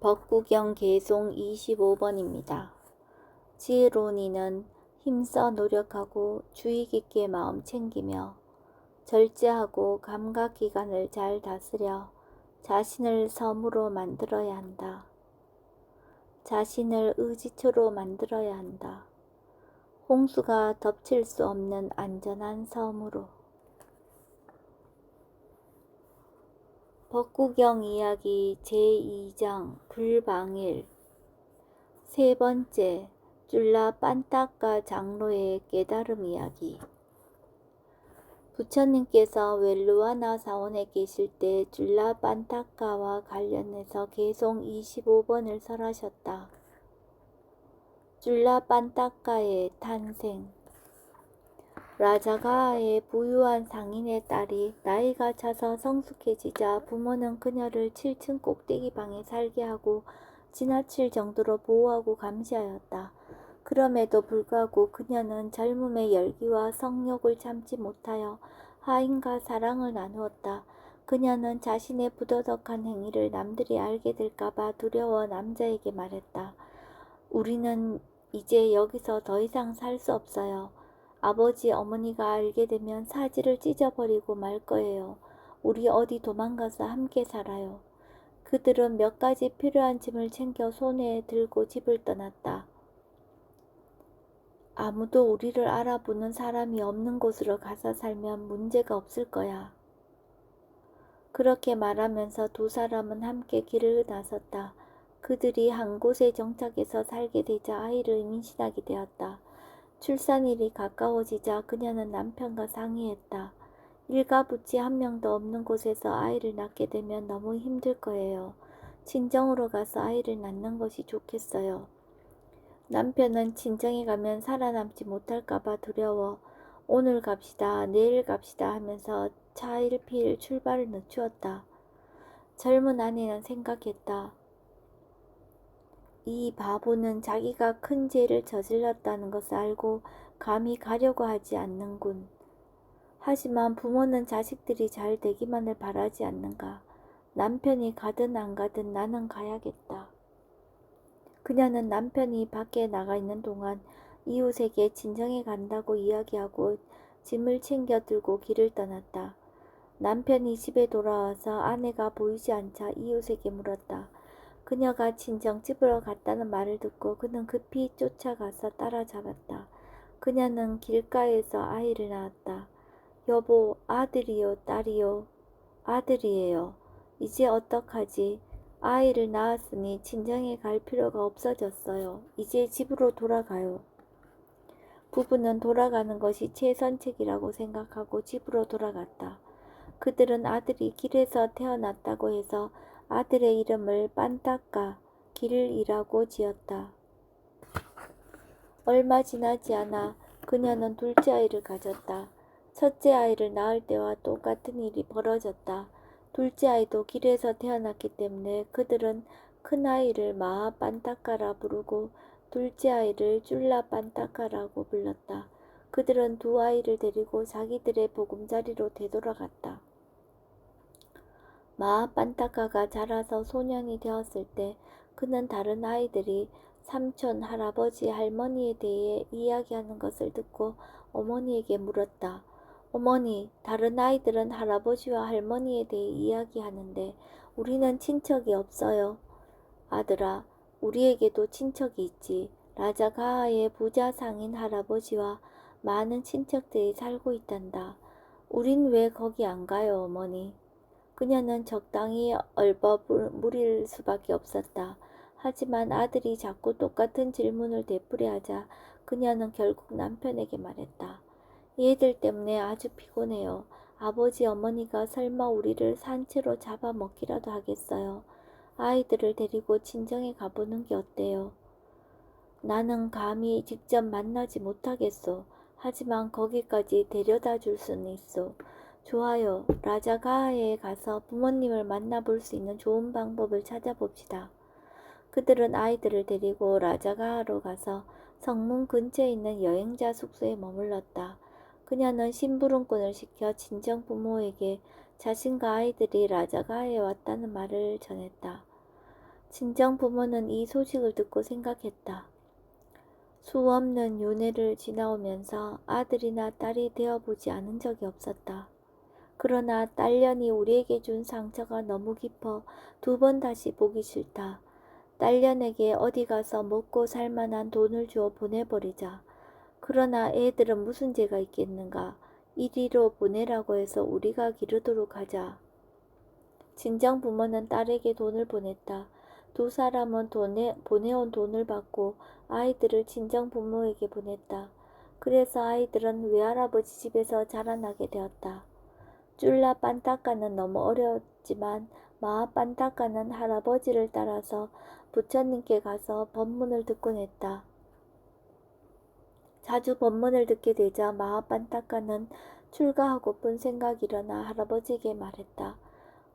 법구경 개송 25번입니다. 지혜로운이는 힘써 노력하고 주의 깊게 마음 챙기며 절제하고 감각기관을 잘 다스려 자신을 섬으로 만들어야 한다. 자신을 의지처로 만들어야 한다. 홍수가 덮칠 수 없는 안전한 섬으로. 법구경 이야기 제2장 불방일. 세 번째, 줄라 빤따까 장로의 깨달음 이야기. 부처님께서 웰루아나 사원에 계실 때 줄라 빤따까와 관련해서 개송 25번을 설하셨다. 줄라 빤따까의 탄생. 라자가의 부유한 상인의 딸이 나이가 차서 성숙해지자 부모는 그녀를 7층 꼭대기 방에 살게 하고 지나칠 정도로 보호하고 감시하였다. 그럼에도 불구하고 그녀는 젊음의 열기와 성욕을 참지 못하여 하인과 사랑을 나누었다. 그녀는 자신의 부도덕한 행위를 남들이 알게 될까봐 두려워 남자에게 말했다. 우리는 이제 여기서 더 이상 살 수 없어요. 아버지, 어머니가 알게 되면 사지를 찢어버리고 말 거예요. 우리 어디 도망가서 함께 살아요. 그들은 몇 가지 필요한 짐을 챙겨 손에 들고 집을 떠났다. 아무도 우리를 알아보는 사람이 없는 곳으로 가서 살면 문제가 없을 거야. 그렇게 말하면서 두 사람은 함께 길을 나섰다. 그들이 한 곳에 정착해서 살게 되자 아이를 임신하게 되었다. 출산일이 가까워지자 그녀는 남편과 상의했다. 일가부치 한 명도 없는 곳에서 아이를 낳게 되면 너무 힘들 거예요. 친정으로 가서 아이를 낳는 것이 좋겠어요. 남편은 친정에 가면 살아남지 못할까봐 두려워 오늘 갑시다, 내일 갑시다 하면서 차일피일 출발을 늦추었다. 젊은 아내는 생각했다. 이 바보는 자기가 큰 죄를 저질렀다는 것을 알고 감히 가려고 하지 않는군. 하지만 부모는 자식들이 잘 되기만을 바라지 않는가. 남편이 가든 안 가든 나는 가야겠다. 그녀는 남편이 밖에 나가 있는 동안 이웃에게 친정에 간다고 이야기하고 짐을 챙겨 들고 길을 떠났다. 남편이 집에 돌아와서 아내가 보이지 않자 이웃에게 물었다. 그녀가 친정집으로 갔다는 말을 듣고 그는 급히 쫓아가서 따라잡았다. 그녀는 길가에서 아이를 낳았다. 여보, 아들이요, 딸이요? 아들이에요. 이제 어떡하지? 아이를 낳았으니 친정에 갈 필요가 없어졌어요. 이제 집으로 돌아가요. 부부는 돌아가는 것이 최선책이라고 생각하고 집으로 돌아갔다. 그들은 아들이 길에서 태어났다고 해서 아들의 이름을 빤따까 길이라고 지었다. 얼마 지나지 않아 그녀는 둘째 아이를 가졌다. 첫째 아이를 낳을 때와 똑같은 일이 벌어졌다. 둘째 아이도 길에서 태어났기 때문에 그들은 큰 아이를 마하 빤따까라 부르고 둘째 아이를 줄라 빤따까라고 불렀다. 그들은 두 아이를 데리고 자기들의 보금자리로 되돌아갔다. 마하 빤따까가 자라서 소년이 되었을 때 그는 다른 아이들이 삼촌, 할아버지, 할머니에 대해 이야기하는 것을 듣고 어머니에게 물었다. 어머니, 다른 아이들은 할아버지와 할머니에 대해 이야기하는데 우리는 친척이 없어요. 아들아, 우리에게도 친척이 있지. 라자가하의 부자 상인 할아버지와 많은 친척들이 살고 있단다. 우린 왜 거기 안 가요, 어머니? 그녀는 적당히 얼버무릴 수밖에 없었다. 하지만 아들이 자꾸 똑같은 질문을 되풀이하자 그녀는 결국 남편에게 말했다. 얘들 때문에 아주 피곤해요. 아버지 어머니가 설마 우리를 산채로 잡아먹기라도 하겠어요. 아이들을 데리고 친정에 가보는 게 어때요? 나는 감히 직접 만나지 못하겠소. 하지만 거기까지 데려다 줄 수는 있소. 좋아요. 라자가하에 가서 부모님을 만나볼 수 있는 좋은 방법을 찾아봅시다. 그들은 아이들을 데리고 라자가하로 가서 성문 근처에 있는 여행자 숙소에 머물렀다. 그녀는 심부름꾼을 시켜 친정 부모에게 자신과 아이들이 라자가하에 왔다는 말을 전했다. 친정 부모는 이 소식을 듣고 생각했다. 수없는 윤회를 지나오면서 아들이나 딸이 되어보지 않은 적이 없었다. 그러나 딸년이 우리에게 준 상처가 너무 깊어 2번 다시 보기 싫다. 딸년에게 어디 가서 먹고 살만한 돈을 주어 보내버리자. 그러나 애들은 무슨 죄가 있겠는가. 이리로 보내라고 해서 우리가 기르도록 하자. 친정 부모는 딸에게 돈을 보냈다. 2사람은 보내온 돈을 받고 아이들을 친정 부모에게 보냈다. 그래서 아이들은 외할아버지 집에서 자라나게 되었다. 쫄라 빤따까는 너무 어려웠지만 마아 빤따까는 할아버지를 따라서 부처님께 가서 법문을 듣곤 했다. 자주 법문을 듣게 되자 마아 빤따까는 출가하고픈 생각이 일어나 할아버지에게 말했다.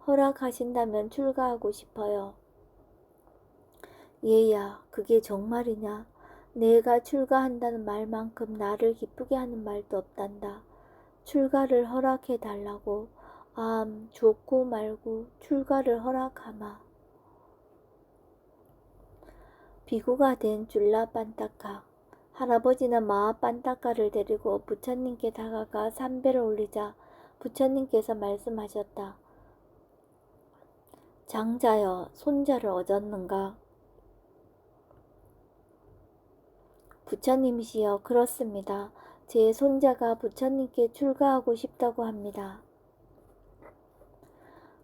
허락하신다면 출가하고 싶어요. 얘야, 그게 정말이냐? 내가 출가한다는 말만큼 나를 기쁘게 하는 말도 없단다. 출가를 허락해 달라고. 좋고 말고 출가를 허락하마. 비구가 된 줄라 빤따까. 할아버지는 마아 빤따까를 데리고 부처님께 다가가 삼배를 올리자 부처님께서 말씀하셨다. 장자여, 손자를 얻었는가? 부처님이시여, 그렇습니다. 제 손자가 부처님께 출가하고 싶다고 합니다.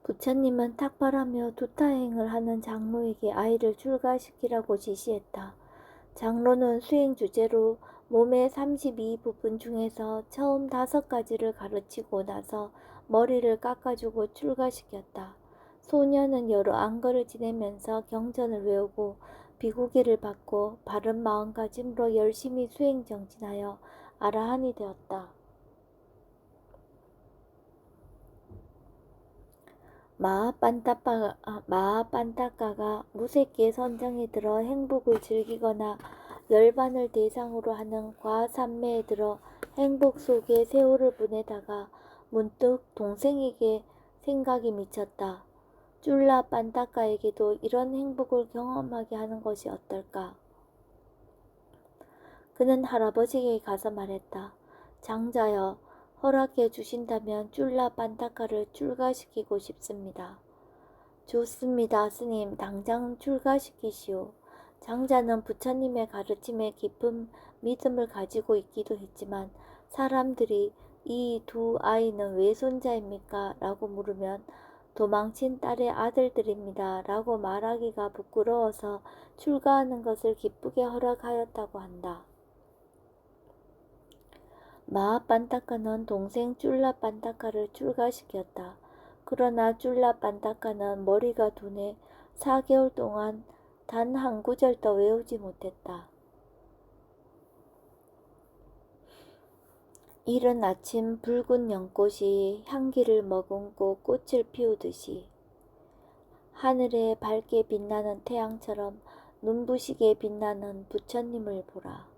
부처님은 탁발하며 두타행을 하는 장로에게 아이를 출가시키라고 지시했다. 장로는 수행 주제로 몸의 32부분 중에서 처음 5가지를 가르치고 나서 머리를 깎아주고 출가시켰다. 소녀는 여러 안거를 지내면서 경전을 외우고 비구기를 받고 바른 마음가짐으로 열심히 수행 정진하여 아라한이 되었다. 마아 빤따까가 무색계 선정에 들어 행복을 즐기거나 열반을 대상으로 하는 과삼매에 들어 행복 속에 세월을 보내다가 문득 동생에게 생각이 미쳤다. 쫄라 빤따까에게도 이런 행복을 경험하게 하는 것이 어떨까? 그는 할아버지에게 가서 말했다. 장자여, 허락해 주신다면 쫄라 빤따까를 출가시키고 싶습니다. 좋습니다, 스님. 당장 출가시키시오. 장자는 부처님의 가르침에 깊은 믿음을 가지고 있기도 했지만 사람들이 이 2아이는 외손자입니까? 라고 물으면 도망친 딸의 아들들입니다. 라고 말하기가 부끄러워서 출가하는 것을 기쁘게 허락하였다고 한다. 마아 빤따까는 동생 쫄라 빤따까를 출가시켰다. 그러나 쫄라 빤따까는 머리가 둔해 4개월 동안 단 한 구절도 외우지 못했다. 이른 아침 붉은 연꽃이 향기를 머금고 꽃을 피우듯이 하늘에 밝게 빛나는 태양처럼 눈부시게 빛나는 부처님을 보라.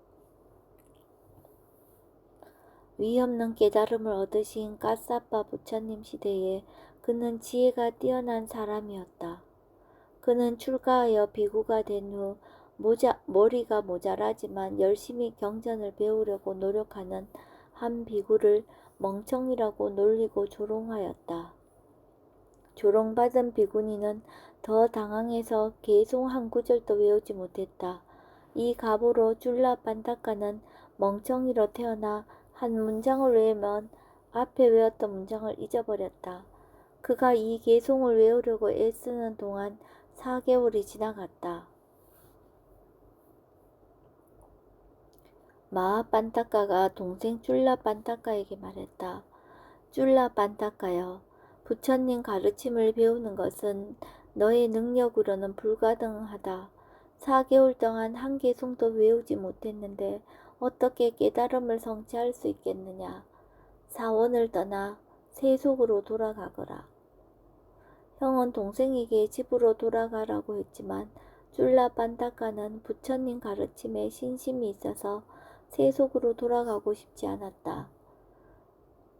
위없는 깨달음을 얻으신 까사빠 부처님 시대에 그는 지혜가 뛰어난 사람이었다. 그는 출가하여 비구가 된 후 머리가 모자라지만 열심히 경전을 배우려고 노력하는 한 비구를 멍청이라고 놀리고 조롱하였다. 조롱받은 비구니는 더 당황해서 개송 한 구절도 외우지 못했다. 이 가보로 줄라 빤따까는 멍청이로 태어나 한 문장을 외우면 앞에 외웠던 문장을 잊어버렸다. 그가 이 개송을 외우려고 애쓰는 동안 4개월이 지나갔다. 마아 빤따까가 동생 쫄라 빤따까에게 말했다. 쫄라 빤따까여, 부처님 가르침을 배우는 것은 너의 능력으로는 불가능하다. 4개월 동안 한 개송도 외우지 못했는데 어떻게 깨달음을 성취할 수 있겠느냐. 사원을 떠나 세속으로 돌아가거라. 형은 동생에게 집으로 돌아가라고 했지만 쫄라 빤따까는 부처님 가르침에 신심이 있어서 세속으로 돌아가고 싶지 않았다.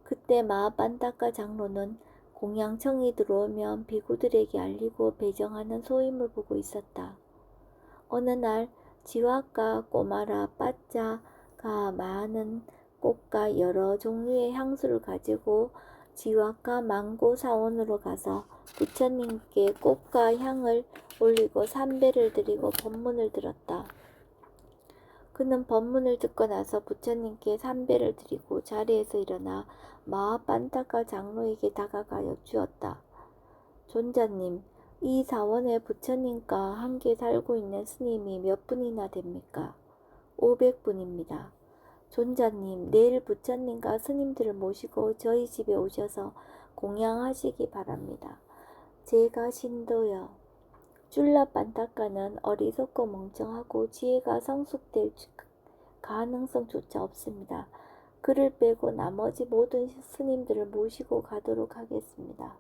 그때 마아 빤따까 장로는 공양청이 들어오면 비구들에게 알리고 배정하는 소임을 보고 있었다. 어느 날 지화과 꼬마라 빠짜가 많은 꽃과 여러 종류의 향수를 가지고 지화과 망고 사원으로 가서 부처님께 꽃과 향을 올리고 삼배를 드리고 법문을 들었다. 그는 법문을 듣고 나서 부처님께 삼배를 드리고 자리에서 일어나 마하빤타카 장로에게 다가가 여쭈었다. 존자님, 이 사원에 부처님과 함께 살고 있는 스님이 몇 분이나 됩니까? 500분입니다. 존자님, 내일 부처님과 스님들을 모시고 저희 집에 오셔서 공양하시기 바랍니다. 제가 신도요. 줄라빤타카는 어리석고 멍청하고 지혜가 성숙될 가능성조차 없습니다. 그를 빼고 나머지 모든 스님들을 모시고 가도록 하겠습니다.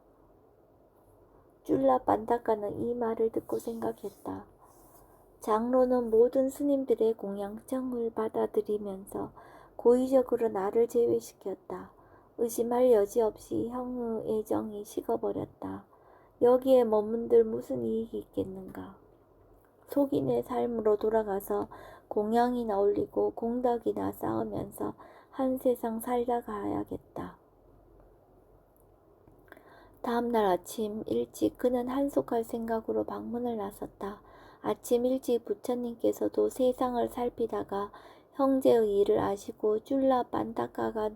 줄라빤타카는 이 말을 듣고 생각했다. 장로는 모든 스님들의 공양청을 받아들이면서 고의적으로 나를 제외시켰다. 의심할 여지 없이 형의 애정이 식어버렸다. 여기에 머문들 무슨 이익이 있겠는가. 속인의 삶으로 돌아가서 공양이나 올리고 공덕이나 쌓으면서 한 세상 살다 가야겠다. 다음날 아침 일찍 그는 한속할 생각으로 방문을 나섰다. 아침 일찍 부처님께서도 세상을 살피다가 형제의 일을 아시고 줄라빤타카가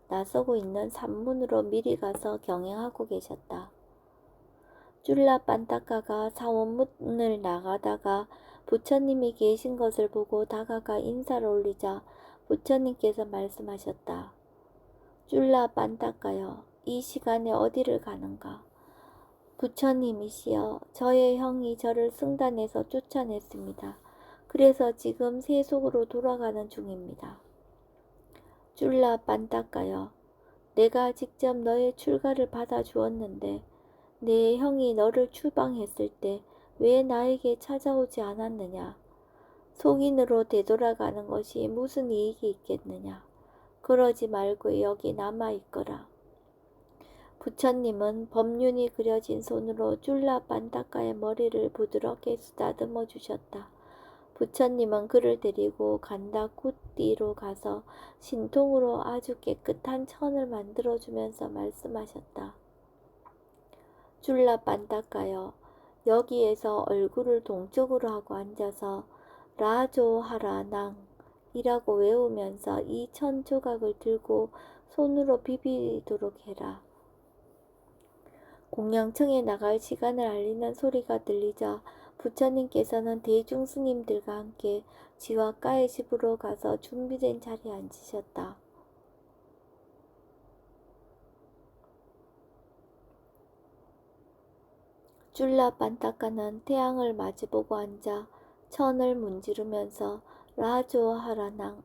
나서고 있는 산문으로 미리 가서 경행하고 계셨다. 줄라빤타카가 사원문을 나가다가 부처님이 계신 것을 보고 다가가 인사를 올리자 부처님께서 말씀하셨다. 줄라빤타카여, 이 시간에 어디를 가는가? 부처님이시여, 저의 형이 저를 승단에서 쫓아냈습니다. 그래서 지금 세속으로 돌아가는 중입니다. 줄라빤타카여, 내가 직접 너의 출가를 받아 주었는데 내 형이 너를 추방했을 때 왜 나에게 찾아오지 않았느냐? 속인으로 되돌아가는 것이 무슨 이익이 있겠느냐? 그러지 말고 여기 남아있거라. 부처님은 법륜이 그려진 손으로 줄라빤타카의 머리를 부드럽게 쓰다듬어 주셨다. 부처님은 그를 데리고 간다쿠띠로 가서 신통으로 아주 깨끗한 천을 만들어주면서 말씀하셨다. 줄라빤타카여, 여기에서 얼굴을 동쪽으로 하고 앉아서 라조하라낭 이라고 외우면서 이 천 조각을 들고 손으로 비비도록 해라. 공양청에 나갈 시간을 알리는 소리가 들리자 부처님께서는 대중 스님들과 함께 지화과의 집으로 가서 준비된 자리에 앉으셨다. 줄라빤타카는 태양을 마주보고 앉아 천을 문지르면서 라조하라낭을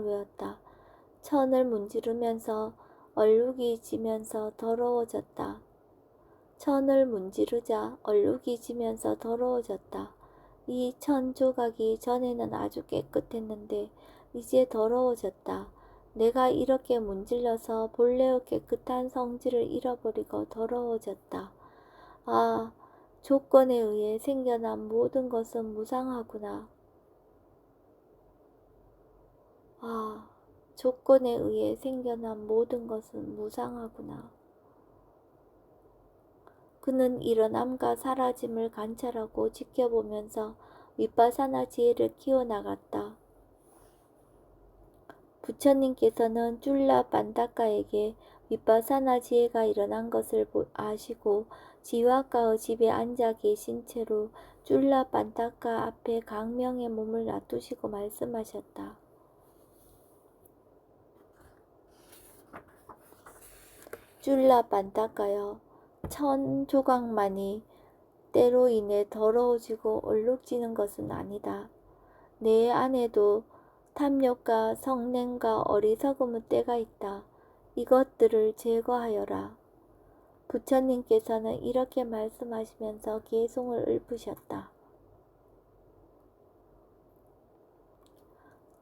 외웠다. 천을 문지르면서 얼룩이 지면서 더러워졌다. 천을 문지르자 얼룩이 지면서 더러워졌다. 이 천 조각이 전에는 아주 깨끗했는데 이제 더러워졌다. 내가 이렇게 문질러서 본래의 깨끗한 성질을 잃어버리고 더러워졌다. 아, 조건에 의해 생겨난 모든 것은 무상하구나. 아, 조건에 의해 생겨난 모든 것은 무상하구나. 그는 일어남과 사라짐을 관찰하고 지켜보면서 위파사나 지혜를 키워나갔다. 부처님께서는 줄라빤타카에게 위파사나 지혜가 일어난 것을 아시고 지화과의 집에 앉아 계신 채로 줄라빤타카 앞에 강명의 몸을 놔두시고 말씀하셨다. 줄라빤타카여, 천 조각만이 때로 인해 더러워지고 얼룩지는 것은 아니다. 내 안에도 탐욕과 성냄과 어리석음의 때가 있다. 이것들을 제거하여라. 부처님께서는 이렇게 말씀하시면서 개송을 읊으셨다.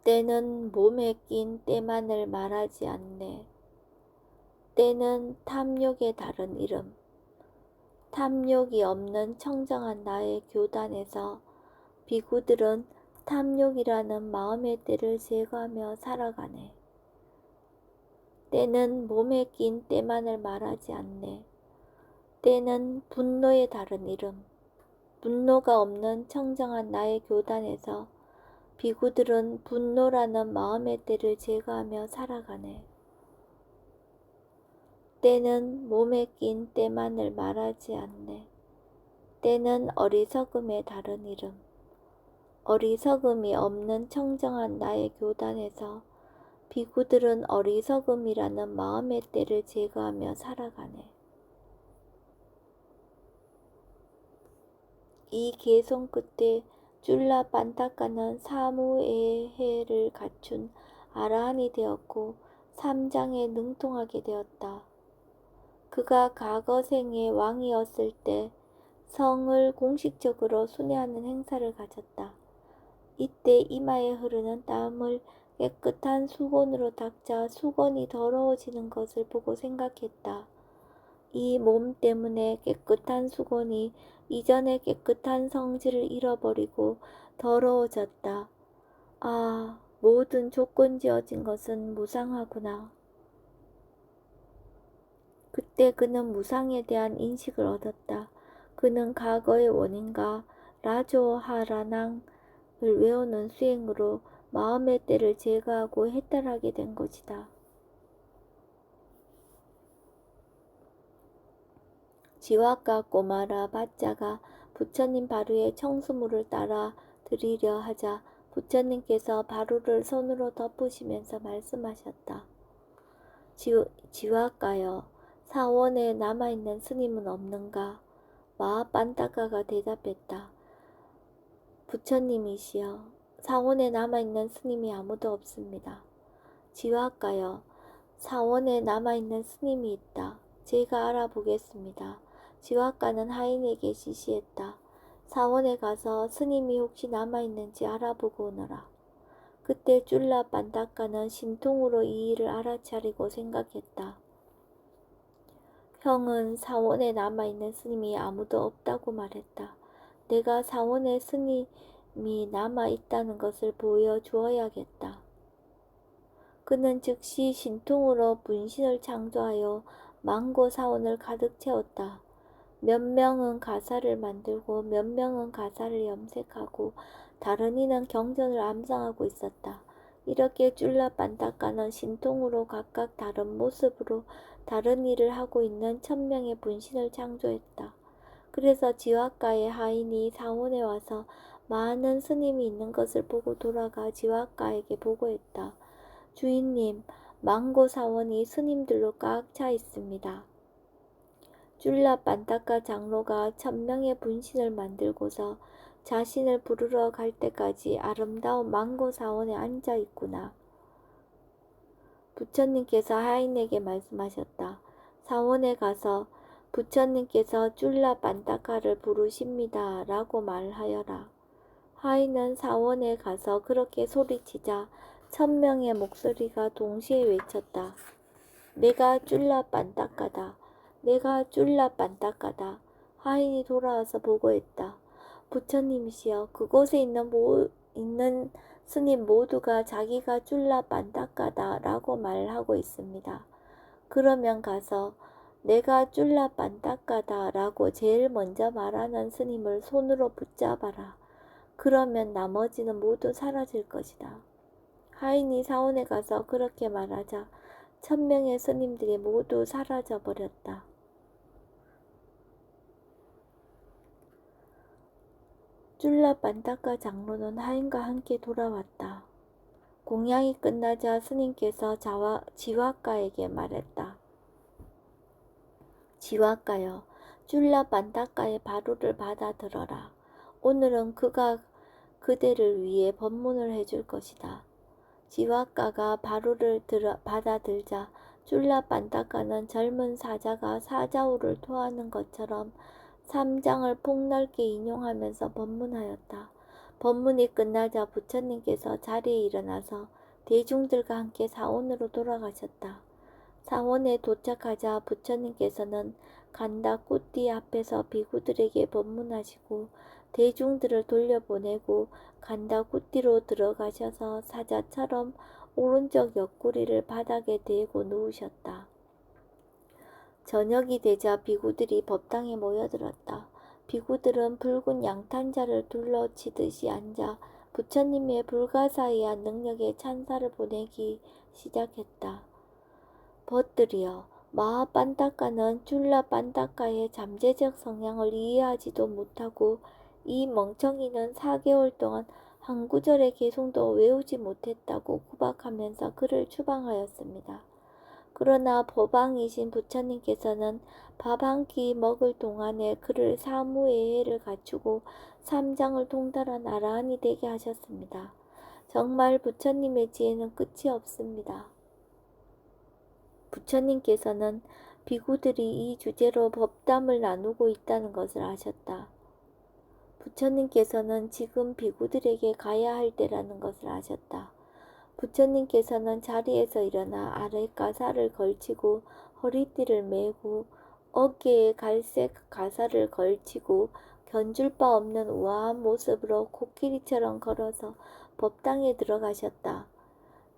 때는 몸에 낀 때만을 말하지 않네. 때는 탐욕의 다른 이름, 탐욕이 없는 청정한 나의 교단에서 비구들은 탐욕이라는 마음의 때를 제거하며 살아가네. 때는 몸에 낀 때만을 말하지 않네. 때는 분노의 다른 이름, 분노가 없는 청정한 나의 교단에서 비구들은 분노라는 마음의 때를 제거하며 살아가네. 때는 몸에 낀 때만을 말하지 않네. 때는 어리석음의 다른 이름, 어리석음이 없는 청정한 나의 교단에서 비구들은 어리석음이라는 마음의 때를 제거하며 살아가네. 이 개송 끝에 줄라 반타카는 사무에해를 갖춘 아라한이 되었고 3장에 능통하게 되었다. 그가 과거 생에 왕이었을 때 성을 공식적으로 순회하는 행사를 가졌다. 이때 이마에 흐르는 땀을 깨끗한 수건으로 닦자 수건이 더러워지는 것을 보고 생각했다. 이 몸 때문에 깨끗한 수건이 이전의 깨끗한 성질을 잃어버리고 더러워졌다. 아, 모든 조건지어진 것은 무상하구나. 그때 그는 무상에 대한 인식을 얻었다. 그는 과거의 원인과 라조하라낭을 외우는 수행으로 마음의 때를 제거하고 해탈하게 된 것이다. 지와과 꼬마라 바짜가 부처님 바루에 청수물을 따라 드리려 하자 부처님께서 바루를 손으로 덮으시면서 말씀하셨다. 지와과여, 사원에 남아있는 스님은 없는가? 마하반타카가 대답했다. 부처님이시여, 사원에 남아있는 스님이 아무도 없습니다. 지와과여, 사원에 남아있는 스님이 있다. 제가 알아보겠습니다. 지와과는 하인에게 지시했다. 사원에 가서 스님이 혹시 남아있는지 알아보고 오너라. 그때 줄라 반타카는 신통으로 이 일을 알아차리고 생각했다. 형은 사원에 남아있는 스님이 아무도 없다고 말했다. 내가 사원에 스님이 남아있다는 것을 보여주어야겠다. 그는 즉시 신통으로 분신을 창조하여 망고 사원을 가득 채웠다. 몇 명은 가사를 만들고 몇 명은 가사를 염색하고 다른 이는 경전을 암송하고 있었다. 이렇게 줄라 반타카는 신통으로 각각 다른 모습으로 다른 일을 하고 있는 1000명의 분신을 창조했다. 그래서 지와과의 하인이 사원에 와서 많은 스님이 있는 것을 보고 돌아가 지와과에게 보고했다. 주인님, 망고 사원이 스님들로 꽉 차 있습니다. 줄라 반타카 장로가 1000명의 분신을 만들고서 자신을 부르러 갈 때까지 아름다운 망고 사원에 앉아 있구나. 부처님께서 하인에게 말씀하셨다. 사원에 가서 부처님께서 줄라 반타카를 부르십니다. 라고 말하여라. 하인은 사원에 가서 그렇게 소리치자 1000명의 목소리가 동시에 외쳤다. 내가 줄라 반타카다. 내가 줄라 반타카다. 하인이 돌아와서 보고했다. 부처님이시여, 그곳에 있는 스님 모두가 자기가 줄라 반타카다 라고 말하고 있습니다. 그러면 가서 내가 줄라 반타카다 라고 제일 먼저 말하는 스님을 손으로 붙잡아라. 그러면 나머지는 모두 사라질 것이다. 하인이 사원에 가서 그렇게 말하자 1000명의 스님들이 모두 사라져 버렸다. 줄라 반타카 장로는 하인과 함께 돌아왔다. 공양이 끝나자 스님께서 지와과에게 말했다. 지와과여, 줄라 반타카의 바루를 받아들어라. 오늘은 그가 그대를 위해 법문을 해줄 것이다. 지와과가 바루를 받아들자 줄라 반타카는 젊은 사자가 사자우를 토하는 것처럼 3장을 폭넓게 인용하면서 법문하였다. 법문이 끝나자 부처님께서 자리에 일어나서 대중들과 함께 사원으로 돌아가셨다. 사원에 도착하자 부처님께서는 간다꾸띠 앞에서 비구들에게 법문하시고 대중들을 돌려보내고 간다꾸띠로 들어가셔서 사자처럼 오른쪽 옆구리를 바닥에 대고 누우셨다. 저녁이 되자 비구들이 법당에 모여들었다. 비구들은 붉은 양탄자를 둘러치듯이 앉아 부처님의 불가사의한 능력에 찬사를 보내기 시작했다. 벗들이여, 마하빤다카는 줄라빤다카의 잠재적 성향을 이해하지도 못하고 이 멍청이는 4개월 동안 한 구절의 개송도 외우지 못했다고 구박하면서 그를 추방하였습니다. 그러나 법왕이신 부처님께서는 밥 한 끼 먹을 동안에 그를 사무예해를 갖추고 삼장을 통달한 아라한이 되게 하셨습니다. 정말 부처님의 지혜는 끝이 없습니다. 부처님께서는 비구들이 이 주제로 법담을 나누고 있다는 것을 아셨다. 부처님께서는 지금 비구들에게 가야 할 때라는 것을 아셨다. 부처님께서는 자리에서 일어나 아랫가사를 걸치고 허리띠를 메고 어깨에 갈색 가사를 걸치고 견줄 바 없는 우아한 모습으로 코끼리처럼 걸어서 법당에 들어가셨다.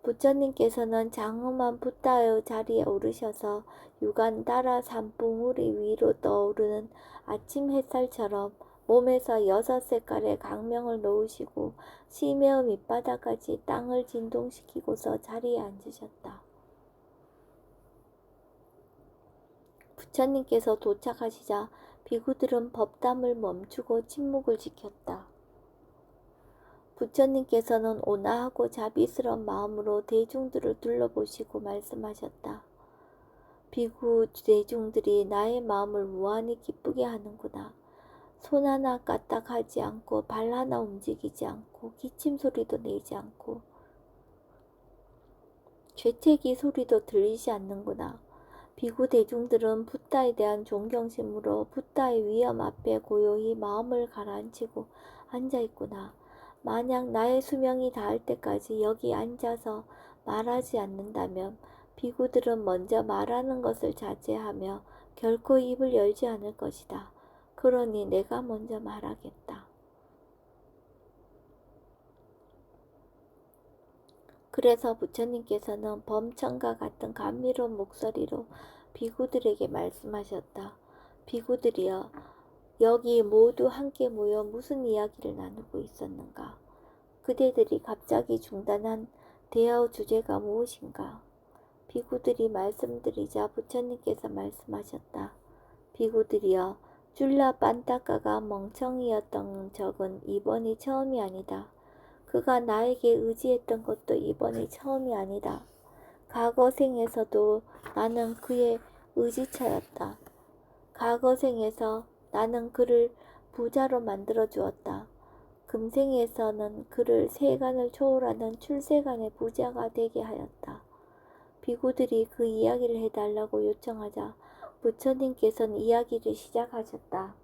부처님께서는 장엄한 붓다의 자리에 오르셔서 유간다라 산봉우리 위로 떠오르는 아침 햇살처럼 몸에서 6색깔의 강명을 놓으시고 심해의 밑바닥까지 땅을 진동시키고서 자리에 앉으셨다. 부처님께서 도착하시자 비구들은 법담을 멈추고 침묵을 지켰다. 부처님께서는 온화하고 자비스러운 마음으로 대중들을 둘러보시고 말씀하셨다. 비구 대중들이 나의 마음을 무한히 기쁘게 하는구나. 손 하나 까딱하지 않고 발 하나 움직이지 않고 기침 소리도 내지 않고 죄책이 소리도 들리지 않는구나. 비구 대중들은 붓다에 대한 존경심으로 붓다의 위엄 앞에 고요히 마음을 가라앉히고 앉아있구나. 만약 나의 수명이 닿을 때까지 여기 앉아서 말하지 않는다면 비구들은 먼저 말하는 것을 자제하며 결코 입을 열지 않을 것이다. 그러니 내가 먼저 말하겠다. 그래서 부처님께서는 범천과 같은 감미로운 목소리로 비구들에게 말씀하셨다. 비구들이여, 여기 모두 함께 모여 무슨 이야기를 나누고 있었는가? 그대들이 갑자기 중단한 대화의 주제가 무엇인가? 비구들이 말씀드리자 부처님께서 말씀하셨다. 비구들이여, 줄라 빤다카가 멍청이였던 적은 이번이 처음이 아니다. 그가 나에게 의지했던 것도 이번이 처음이 아니다. 과거 생에서도 나는 그의 의지처였다. 과거 생에서 나는 그를 부자로 만들어 주었다. 금생에서는 그를 세간을 초월하는 출세간의 부자가 되게 하였다. 비구들이 그 이야기를 해달라고 요청하자 부처님께서는 이야기를 시작하셨다.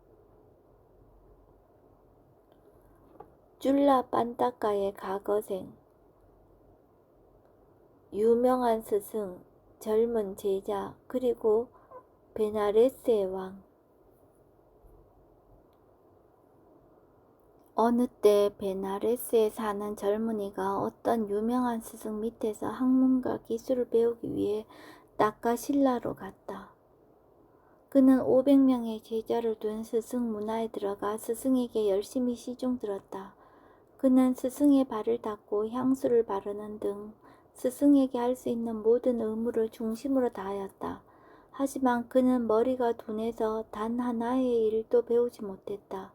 줄라 빤다카의 과거생, 유명한 스승, 젊은 제자, 그리고 베나레스의 왕. 어느 때 베나레스에 사는 젊은이가 어떤 유명한 스승 밑에서 학문과 기술을 배우기 위해 나카실라로 갔다. 그는 500명의 제자를 둔 스승 문화에 들어가 스승에게 열심히 시중 들었다. 그는 스승의 발을 닦고 향수를 바르는 등 스승에게 할 수 있는 모든 의무를 중심으로 다하였다. 하지만 그는 머리가 둔해서 단 하나의 일도 배우지 못했다.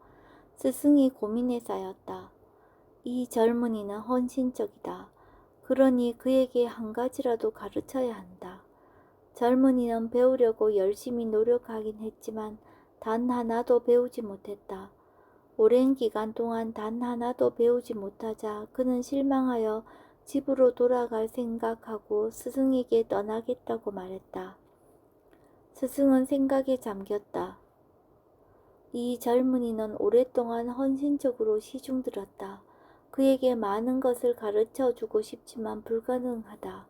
스승이 고민에 쌓였다. 이 젊은이는 헌신적이다. 그러니 그에게 한 가지라도 가르쳐야 한다. 젊은이는 배우려고 열심히 노력하긴 했지만 단 하나도 배우지 못했다. 오랜 기간 동안 단 하나도 배우지 못하자 그는 실망하여 집으로 돌아갈 생각하고 스승에게 떠나겠다고 말했다. 스승은 생각에 잠겼다. 이 젊은이는 오랫동안 헌신적으로 시중들었다. 그에게 많은 것을 가르쳐 주고 싶지만 불가능하다.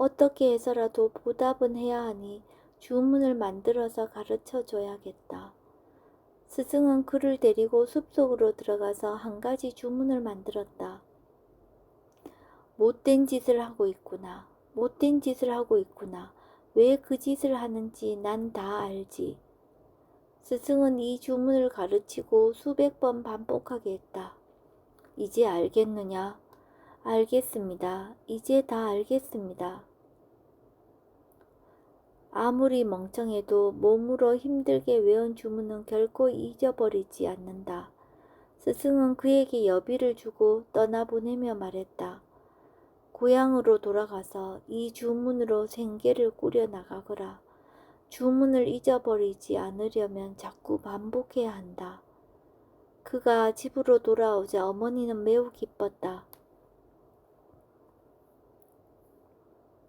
어떻게 해서라도 보답은 해야 하니 주문을 만들어서 가르쳐 줘야겠다. 스승은 그를 데리고 숲속으로 들어가서 한 가지 주문을 만들었다. 못된 짓을 하고 있구나. 못된 짓을 하고 있구나. 왜 그 짓을 하는지 난 다 알지. 스승은 이 주문을 가르치고 수백 번 반복하게 했다. 이제 알겠느냐? 알겠습니다. 이제 다 알겠습니다. 아무리 멍청해도 몸으로 힘들게 외운 주문은 결코 잊어버리지 않는다. 스승은 그에게 여비를 주고 떠나보내며 말했다. 고향으로 돌아가서 이 주문으로 생계를 꾸려나가거라. 주문을 잊어버리지 않으려면 자꾸 반복해야 한다. 그가 집으로 돌아오자 어머니는 매우 기뻤다.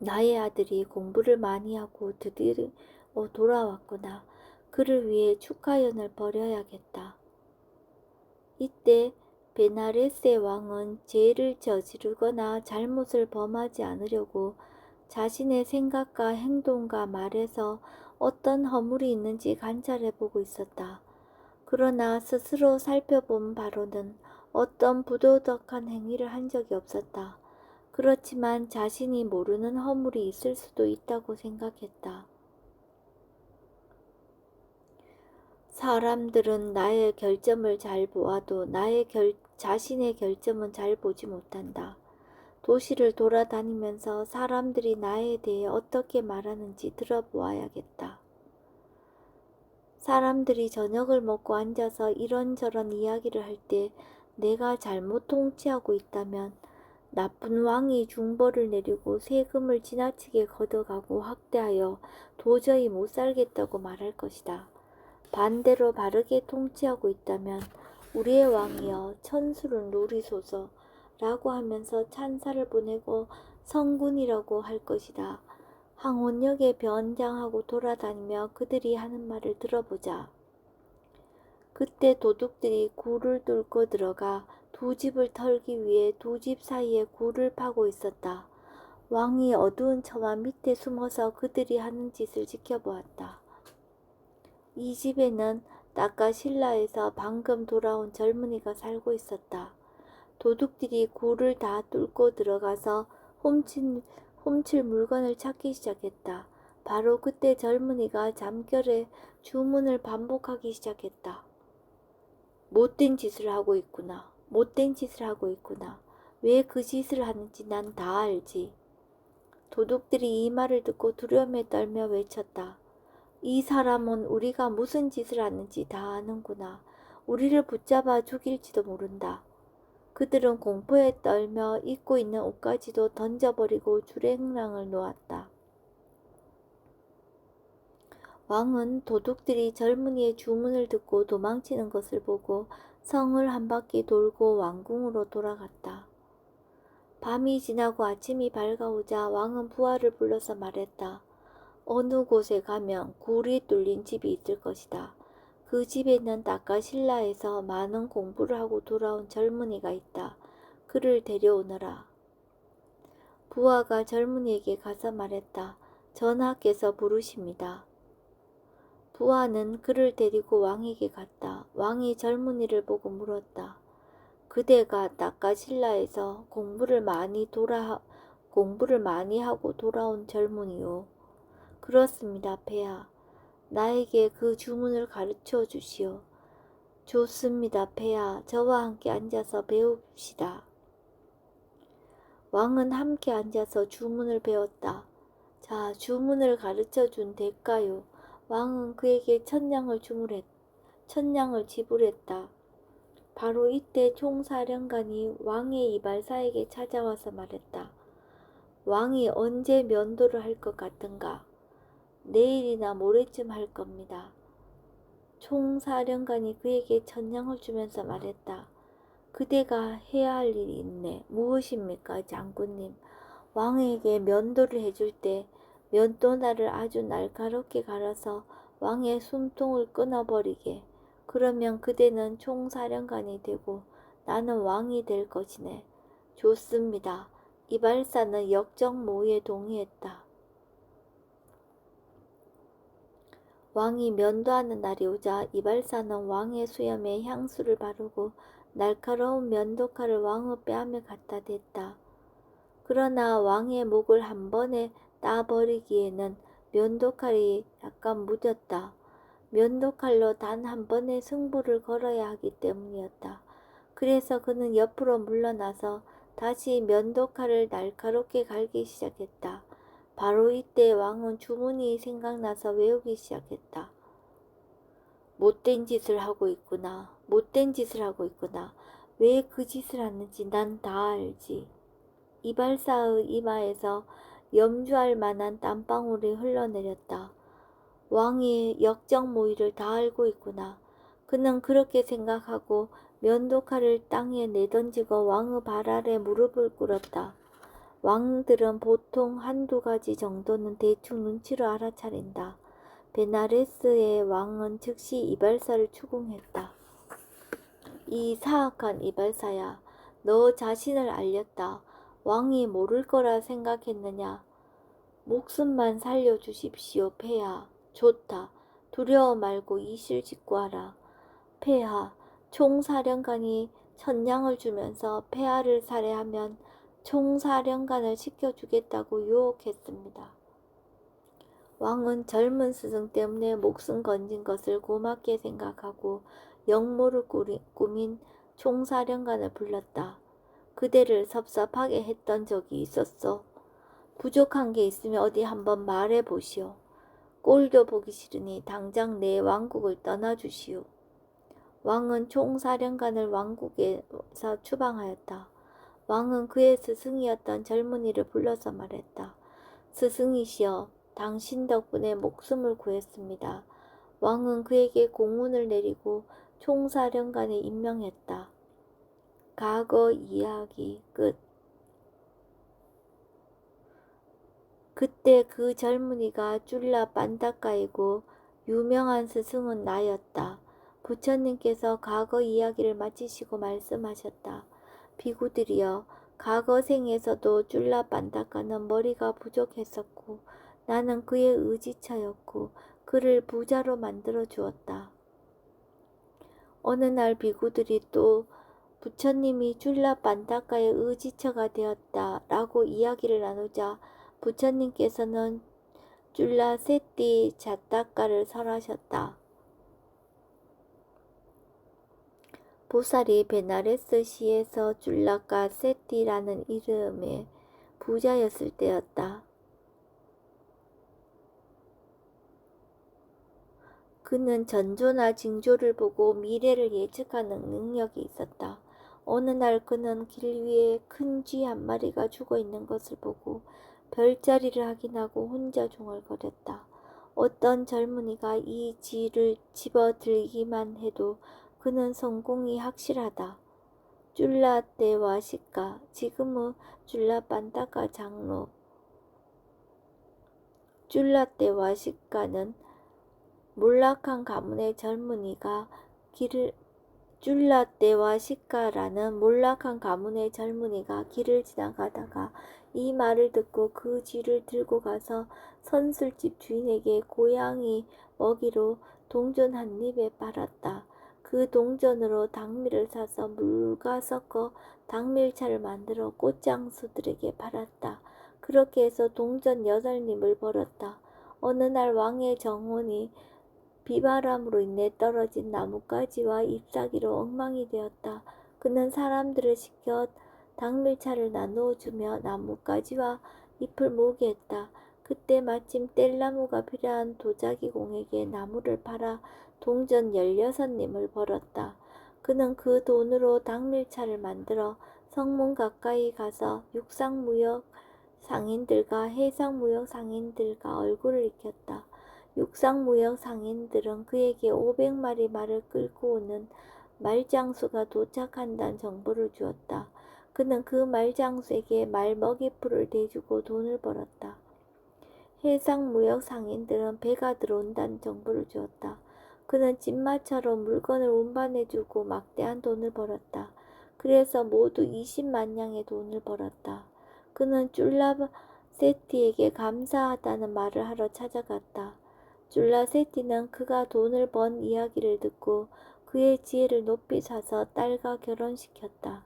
나의 아들이 공부를 많이 하고 드디어 돌아왔구나. 그를 위해 축하연을 벌여야겠다. 이때 베나레스의 왕은 죄를 저지르거나 잘못을 범하지 않으려고 자신의 생각과 행동과 말에서 어떤 허물이 있는지 관찰해보고 있었다. 그러나 스스로 살펴본 바로는 어떤 부도덕한 행위를 한 적이 없었다. 그렇지만 자신이 모르는 허물이 있을 수도 있다고 생각했다. 사람들은 나의 결점을 잘 보아도 자신의 결점은 잘 보지 못한다. 도시를 돌아다니면서 사람들이 나에 대해 어떻게 말하는지 들어보아야겠다. 사람들이 저녁을 먹고 앉아서 이런저런 이야기를 할 때 내가 잘못 통치하고 있다면 나쁜 왕이 중벌을 내리고 세금을 지나치게 걷어가고 확대하여 도저히 못 살겠다고 말할 것이다. 반대로 바르게 통치하고 있다면 우리의 왕이여 천수를 누리소서 라고 하면서 찬사를 보내고 성군이라고 할 것이다. 항원역에 변장하고 돌아다니며 그들이 하는 말을 들어보자. 그때 도둑들이 굴을 뚫고 들어가 두 집을 털기 위해 두 집 사이에 굴을 파고 있었다. 왕이 어두운 처마 밑에 숨어서 그들이 하는 짓을 지켜보았다. 이 집에는 다카실라에서 방금 돌아온 젊은이가 살고 있었다. 도둑들이 굴을 다 뚫고 들어가서 훔칠 물건을 찾기 시작했다. 바로 그때 젊은이가 잠결에 주문을 반복하기 시작했다. 못된 짓을 하고 있구나. 못된 짓을 하고 있구나. 왜 그 짓을 하는지 난 다 알지. 도둑들이 이 말을 듣고 두려움에 떨며 외쳤다. 이 사람은 우리가 무슨 짓을 하는지 다 아는구나. 우리를 붙잡아 죽일지도 모른다. 그들은 공포에 떨며 입고 있는 옷까지도 던져버리고 주랭랑을 놓았다. 왕은 도둑들이 젊은이의 주문을 듣고 도망치는 것을 보고 성을 한 바퀴 돌고 왕궁으로 돌아갔다. 밤이 지나고 아침이 밝아오자 왕은 부하를 불러서 말했다. 어느 곳에 가면 굴이 뚫린 집이 있을 것이다. 그 집에는 다카실라에서 많은 공부를 하고 돌아온 젊은이가 있다. 그를 데려오너라. 부하가 젊은이에게 가서 말했다. 전하께서 부르십니다. 부하는 그를 데리고 왕에게 갔다. 왕이 젊은이를 보고 물었다. 그대가 다카실라에서 공부를 많이 하고 돌아온 젊은이요. 그렇습니다, 폐하. 나에게 그 주문을 가르쳐 주시오. 좋습니다, 폐하. 저와 함께 앉아서 배웁시다. 왕은 함께 앉아서 주문을 배웠다. 자, 주문을 가르쳐 준 대가요. 왕은 그에게 천냥을 지불했다. 바로 이때 총사령관이 왕의 이발사에게 찾아와서 말했다. 왕이 언제 면도를 할 것 같은가? 내일이나 모레쯤 할 겁니다. 총사령관이 그에게 천냥을 주면서 말했다. 그대가 해야 할 일이 있네. 무엇입니까, 장군님? 왕에게 면도를 해줄 때 면도날을 아주 날카롭게 갈아서 왕의 숨통을 끊어버리게. 그러면 그대는 총사령관이 되고 나는 왕이 될 것이네. 좋습니다. 이발사는 역적 모의에 동의했다. 왕이 면도하는 날이 오자 이발사는 왕의 수염에 향수를 바르고 날카로운 면도칼을 왕의 뺨에 갖다 댔다. 그러나 왕의 목을 한 번에 따버리기에는 면도칼이 약간 무뎠다. 면도칼로 단 한 번의 승부를 걸어야 하기 때문이었다. 그래서 그는 옆으로 물러나서 다시 면도칼을 날카롭게 갈기 시작했다. 바로 이때 왕은 주문이 생각나서 외우기 시작했다. 못된 짓을 하고 있구나. 못된 짓을 하고 있구나. 왜 그 짓을 하는지 난 다 알지. 이발사의 이마에서 염주할 만한 땀방울이 흘러내렸다. 왕이 역적 모의를 다 알고 있구나. 그는 그렇게 생각하고 면도칼을 땅에 내던지고 왕의 발 아래 무릎을 꿇었다. 왕들은 보통 한두 가지 정도는 대충 눈치로 알아차린다. 베나레스의 왕은 즉시 이발사를 추궁했다. 이 사악한 이발사야, 너 자신을 알렸다. 왕이 모를 거라 생각했느냐? 목숨만 살려주십시오, 폐하. 좋다. 두려워 말고 이실 직구하라. 폐하, 총사령관이 천냥을 주면서 폐하를 살해하면 총사령관을 시켜주겠다고 유혹했습니다. 왕은 젊은 스승 때문에 목숨 건진 것을 고맙게 생각하고 역모를 꾸민 총사령관을 불렀다. 그대를 섭섭하게 했던 적이 있었소. 부족한 게 있으면 어디 한번 말해 보시오. 꼴도 보기 싫으니 당장 내 왕국을 떠나주시오. 왕은 총사령관을 왕국에서 추방하였다. 왕은 그의 스승이었던 젊은이를 불러서 말했다. 스승이시여, 당신 덕분에 목숨을 구했습니다. 왕은 그에게 공문을 내리고 총사령관에 임명했다. 과거 이야기 끝. 그때 그 젊은이가 쫄라 반다까이고 유명한 스승은 나였다. 부처님께서 과거 이야기를 마치시고 말씀하셨다. 비구들이여, 과거 생에서도 쫄라 반다까는 머리가 부족했었고 나는 그의 의지처였고 그를 부자로 만들어 주었다. 어느 날 비구들이 또 부처님이 쫄라 반다까의 의지처가 되었다 라고 이야기를 나누자 부처님께서는 쫄라 세띠 자따까를 설하셨다. 보살이 베나레스 시에서 쫄라까 세띠라는 이름의 부자였을 때였다. 그는 전조나 징조를 보고 미래를 예측하는 능력이 있었다. 어느 날 그는 길 위에 큰 쥐 한 마리가 죽어 있는 것을 보고 별자리를 확인하고 혼자 중얼거렸다. 어떤 젊은이가 이 쥐를 집어들기만 해도 그는 성공이 확실하다. 쫄라떼와 시카, 지금의 쫄라반다카 장로. 쫄라떼와 시카는 몰락한 가문의 젊은이가 쫄라떼와 시카라는 몰락한 가문의 젊은이가 길을 지나가다가 이 말을 듣고 그 쥐를 들고 가서 선술집 주인에게 고양이 먹이로 동전 한 입에 빨았다. 그 동전으로 당밀을 사서 물과 섞어 당밀차를 만들어 꽃장수들에게 팔았다. 그렇게 해서 동전 8입을 벌었다. 어느 날 왕의 정원이 비바람으로 인해 떨어진 나뭇가지와 잎사귀로 엉망이 되었다. 그는 사람들을 시켜 당밀차를 나누어 주며 나뭇가지와 잎을 모으게 했다. 그때 마침 뗄나무가 필요한 도자기공에게 나무를 팔아 동전 16님을 벌었다. 그는 그 돈으로 당밀차를 만들어 성문 가까이 가서 육상무역 상인들과 해상무역 상인들과 얼굴을 익혔다. 육상무역 상인들은 그에게 500마리 말을 끌고 오는 말장수가 도착한다는 정보를 주었다. 그는 그 말장수에게 말 먹이풀을 대주고 돈을 벌었다. 해상무역 상인들은 배가 들어온다는 정보를 주었다. 그는 집마차로 물건을 운반해주고 막대한 돈을 벌었다. 그래서 모두 20만 냥의 돈을 벌었다. 그는 줄라세티에게 감사하다는 말을 하러 찾아갔다. 줄라세티는 그가 돈을 번 이야기를 듣고 그의 지혜를 높이 사서 딸과 결혼시켰다.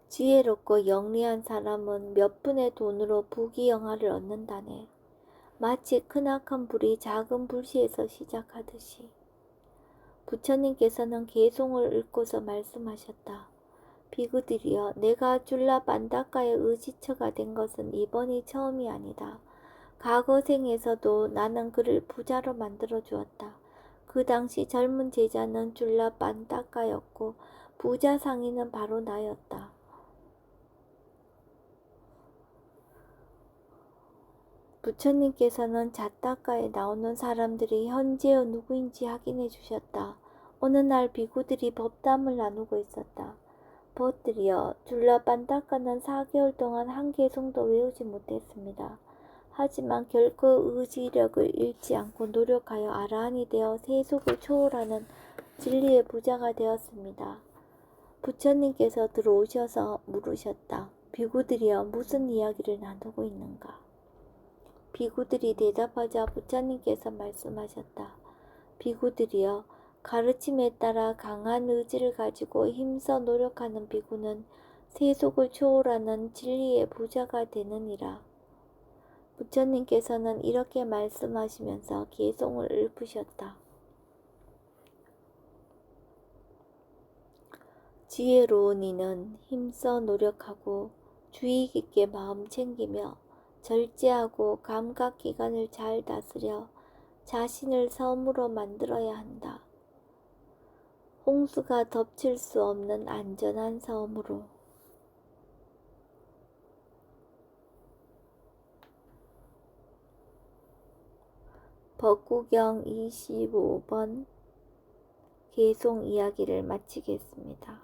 지혜롭고 영리한 사람은 몇 푼의 돈으로 부귀영화를 얻는다네. 마치 크나큰 불이 작은 불씨에서 시작하듯이. 부처님께서는 개송을 읊고서 말씀하셨다. 비구들이여, 내가 줄라 반다카의 의지처가 된 것은 이번이 처음이 아니다. 과거 생에서도 나는 그를 부자로 만들어 주었다. 그 당시 젊은 제자는 줄라 반다카였고 부자 상인은 바로 나였다. 부처님께서는 자타카에 나오는 사람들이 현재의 누구인지 확인해 주셨다. 어느 날 비구들이 법담을 나누고 있었다. 벗들이여, 줄라 반다카는 4개월 동안 한 개송도 외우지 못했습니다. 하지만 결코 의지력을 잃지 않고 노력하여 아라한이 되어 세속을 초월하는 진리의 부자가 되었습니다. 부처님께서 들어오셔서 물으셨다. 비구들이여, 무슨 이야기를 나누고 있는가? 비구들이 대답하자 부처님께서 말씀하셨다. 비구들이여, 가르침에 따라 강한 의지를 가지고 힘써 노력하는 비구는 세속을 초월하는 진리의 부자가 되느니라. 부처님께서는 이렇게 말씀하시면서 개송을 읊으셨다. 지혜로운 이는 힘써 노력하고 주의 깊게 마음 챙기며 절제하고 감각기관을 잘 다스려 자신을 섬으로 만들어야 한다. 홍수가 덮칠 수 없는 안전한 섬으로. 법구경 25번 개송 이야기를 마치겠습니다.